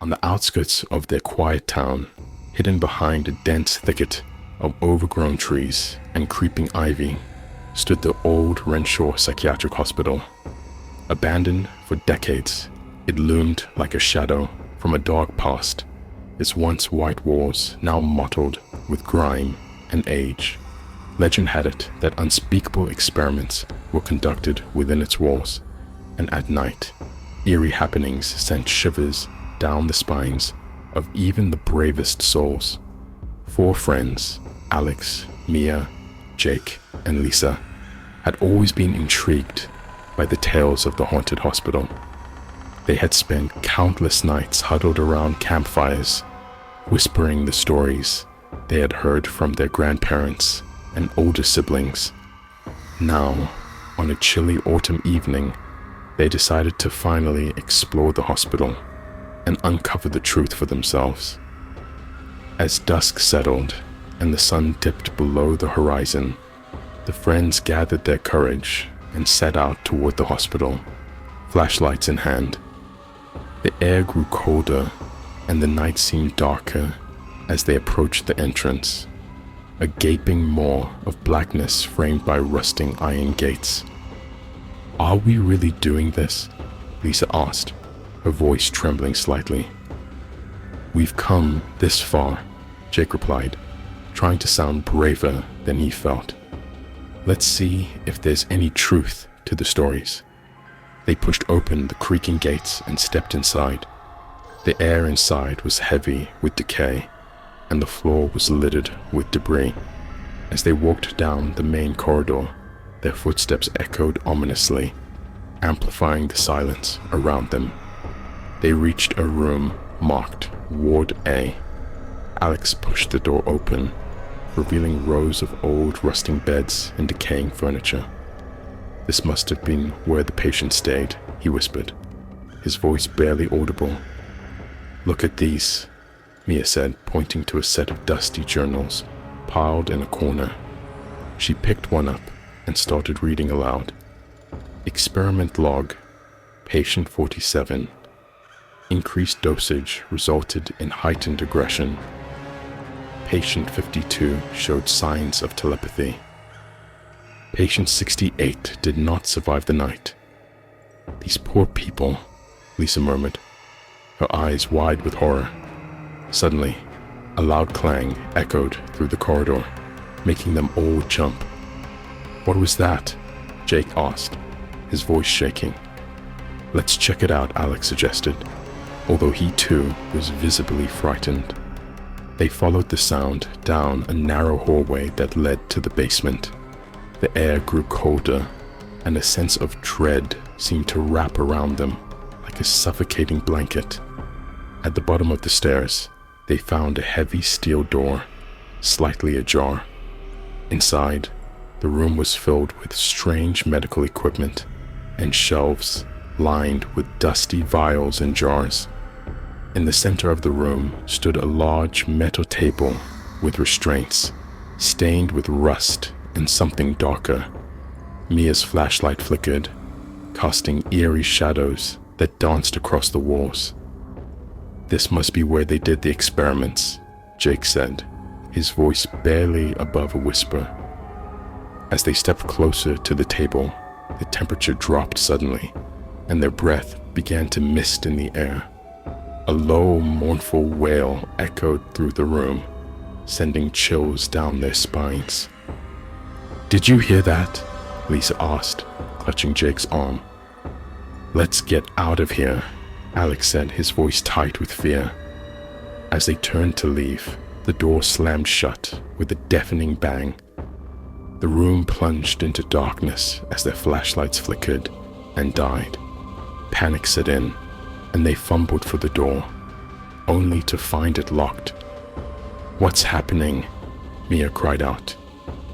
On the outskirts of their quiet town, hidden behind a dense thicket of overgrown trees and creeping ivy, stood the old Renshaw Psychiatric Hospital. Abandoned for decades, it loomed like a shadow from a dark past, its once white walls now mottled with grime and age. Legend had it that unspeakable experiments were conducted within its walls, and at night, eerie happenings sent shivers down the spines of even the bravest souls. 4 friends, Alex, Mia, Jake, and Lisa, had always been intrigued by the tales of the haunted hospital. They had spent countless nights huddled around campfires, whispering the stories they had heard from their grandparents and older siblings. Now, on a chilly autumn evening, they decided to finally explore the hospital and uncover the truth for themselves. As dusk settled and the sun dipped below the horizon, the friends gathered their courage and set out toward the hospital, flashlights in hand. The air grew colder and the night seemed darker as they approached the entrance, a gaping maw of blackness framed by rusting iron gates. "Are we really doing this?" Lisa asked, her voice trembling slightly. "We've come this far," Jake replied, trying to sound braver than he felt. "Let's see if there's any truth to the stories." They pushed open the creaking gates and stepped inside. The air inside was heavy with decay, and the floor was littered with debris. As they walked down the main corridor, their footsteps echoed ominously, amplifying the silence around them. They reached a room marked Ward A. Alex pushed the door open, revealing rows of old rusting beds and decaying furniture. "This must have been where the patient stayed," he whispered, his voice barely audible. "Look at these," Mia said, pointing to a set of dusty journals piled in a corner. She picked one up and started reading aloud. "Experiment log, patient 47. Increased dosage resulted in heightened aggression. Patient 52 showed signs of telepathy. Patient 68 did not survive the night." "These poor people," Lisa murmured, her eyes wide with horror. Suddenly, a loud clang echoed through the corridor, making them all jump. "What was that?" Jake asked, his voice shaking. "Let's check it out," Alex suggested, although he too was visibly frightened. They followed the sound down a narrow hallway that led to the basement. The air grew colder, and a sense of dread seemed to wrap around them like a suffocating blanket. At the bottom of the stairs, they found a heavy steel door, slightly ajar. Inside, the room was filled with strange medical equipment and shelves lined with dusty vials and jars. In the center of the room stood a large metal table with restraints, stained with rust and something darker. Mia's flashlight flickered, casting eerie shadows that danced across the walls. "This must be where they did the experiments," Jake said, his voice barely above a whisper. As they stepped closer to the table, the temperature dropped suddenly, and their breath began to mist in the air. A low, mournful wail echoed through the room, sending chills down their spines. "Did you hear that?" Lisa asked, clutching Jake's arm. "Let's get out of here," Alex said, his voice tight with fear. As they turned to leave, the door slammed shut with a deafening bang. The room plunged into darkness as their flashlights flickered and died. Panic set in, and they fumbled for the door, only to find it locked. "What's happening?" Mia cried out.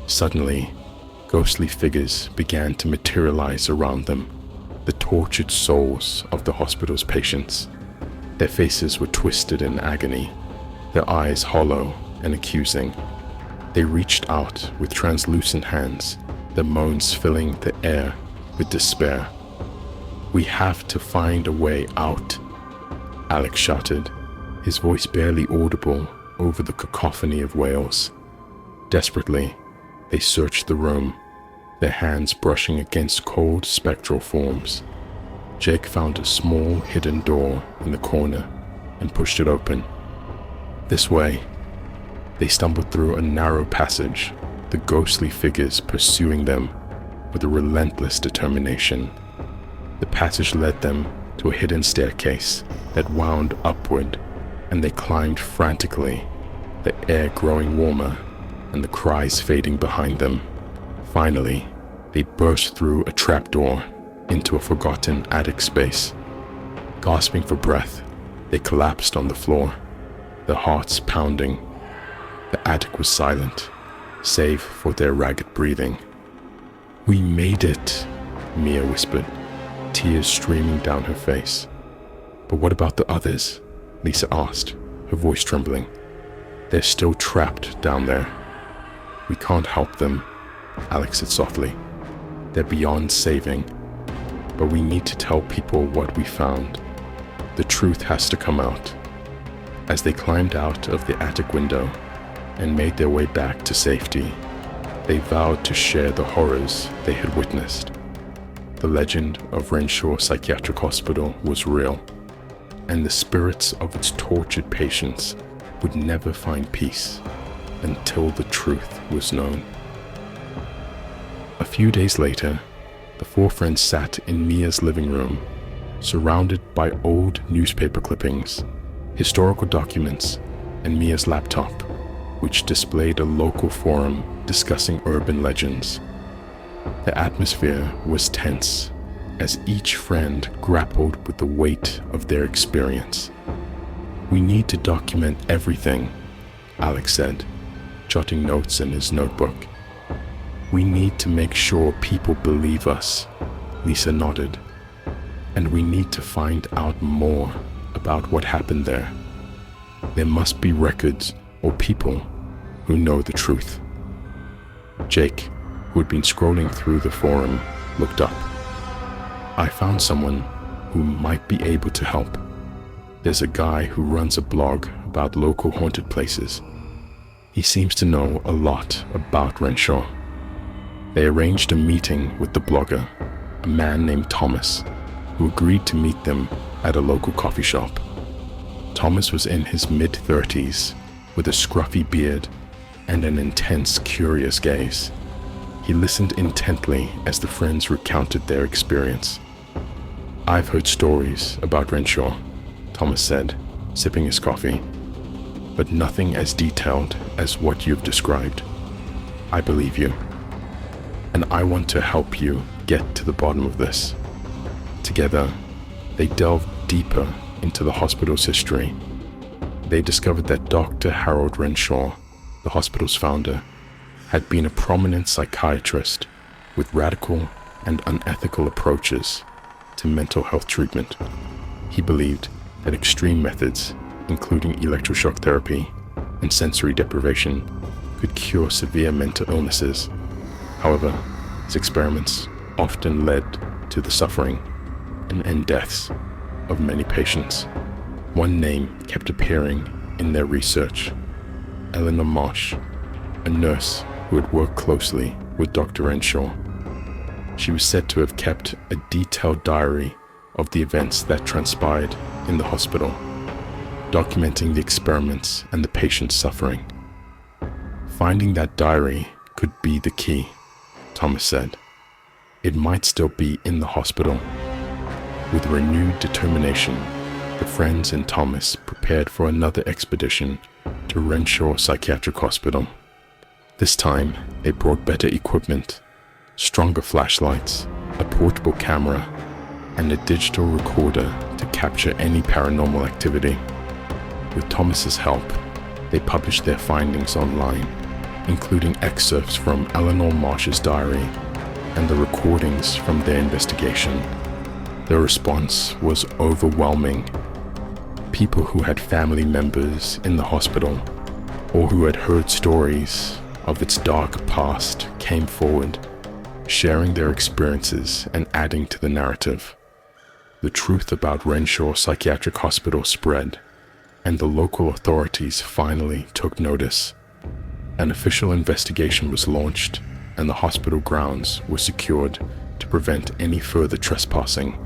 Suddenly, ghostly figures began to materialize around them, the tortured souls of the hospital's patients. Their faces were twisted in agony, their eyes hollow and accusing. They reached out with translucent hands, their moans filling the air with despair. "We have to find a way out," Alex shouted, his voice barely audible over the cacophony of wails. Desperately, they searched the room, their hands brushing against cold spectral forms. Jake found a small hidden door in the corner and pushed it open. This way, they stumbled through a narrow passage, the ghostly figures pursuing them with a relentless determination. The passage led them to a hidden staircase that wound upward, and they climbed frantically, the air growing warmer and the cries fading behind them. Finally, they burst through a trapdoor into a forgotten attic space. Gasping for breath, they collapsed on the floor, their hearts pounding. The attic was silent, save for their ragged breathing. "We made it," Mia whispered, tears streaming down her face. "But what about the others?" Lisa asked, her voice trembling. "They're still trapped down there." "We can't help them," Alex said softly. "They're beyond saving. But we need to tell people what we found. The truth has to come out." As they climbed out of the attic window and made their way back to safety, they vowed to share the horrors they had witnessed. The legend of Renshaw Psychiatric Hospital was real, and the spirits of its tortured patients would never find peace until the truth was known. A few days later, the four friends sat in Mia's living room, surrounded by old newspaper clippings, historical documents, and Mia's laptop, which displayed a local forum discussing urban legends. The atmosphere was tense as each friend grappled with the weight of their experience. "We need to document everything," Alex said, jotting notes in his notebook. "We need to make sure people believe us," Lisa nodded. "And we need to find out more about what happened there. There must be records or people who know the truth." Jake, who had been scrolling through the forum, looked up. "I found someone who might be able to help. There's a guy who runs a blog about local haunted places. He seems to know a lot about Renshaw." They arranged a meeting with the blogger, a man named Thomas, who agreed to meet them at a local coffee shop. Thomas was in his mid-30s, with a scruffy beard and an intense, curious gaze. He listened intently as the friends recounted their experience. "I've heard stories about Renshaw," Thomas said, sipping his coffee, "but nothing as detailed as what you've described. I believe you, and I want to help you get to the bottom of this." Together, they delved deeper into the hospital's history. They discovered that Dr. Harold Renshaw, the hospital's founder, had been a prominent psychiatrist with radical and unethical approaches to mental health treatment. He believed that extreme methods, including electroshock therapy and sensory deprivation, could cure severe mental illnesses. However, his experiments often led to the suffering and deaths of many patients. One name kept appearing in their research: Eleanor Marsh, a nurse who had worked closely with Dr. Renshaw. She was said to have kept a detailed diary of the events that transpired in the hospital, documenting the experiments and the patient's suffering. Finding that diary could be the key, Thomas said. It might still be in the hospital. With renewed determination, the friends and Thomas prepared for another expedition to Renshaw Psychiatric Hospital. This time, they brought better equipment, stronger flashlights, a portable camera, and a digital recorder to capture any paranormal activity. With Thomas's help, they published their findings online, including excerpts from Eleanor Marsh's diary and the recordings from their investigation. The response was overwhelming. People who had family members in the hospital or who had heard stories of its dark past came forward, sharing their experiences and adding to the narrative. The truth about Renshaw Psychiatric Hospital spread, and the local authorities finally took notice. An official investigation was launched, and the hospital grounds were secured to prevent any further trespassing.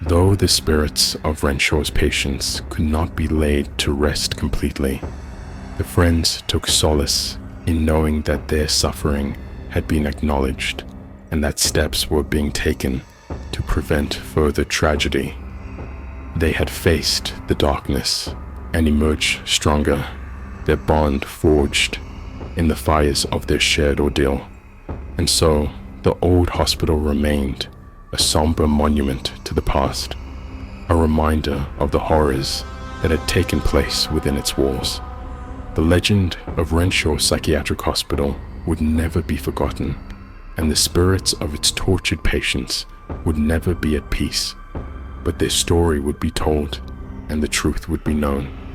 Though the spirits of Renshaw's patients could not be laid to rest completely, the friends took solace in knowing that their suffering had been acknowledged and that steps were being taken to prevent further tragedy. They had faced the darkness and emerged stronger, their bond forged in the fires of their shared ordeal. And so the old hospital remained a somber monument to the past, a reminder of the horrors that had taken place within its walls. The legend of Renshaw Psychiatric Hospital would never be forgotten, and the spirits of its tortured patients would never be at peace. But their story would be told, and the truth would be known.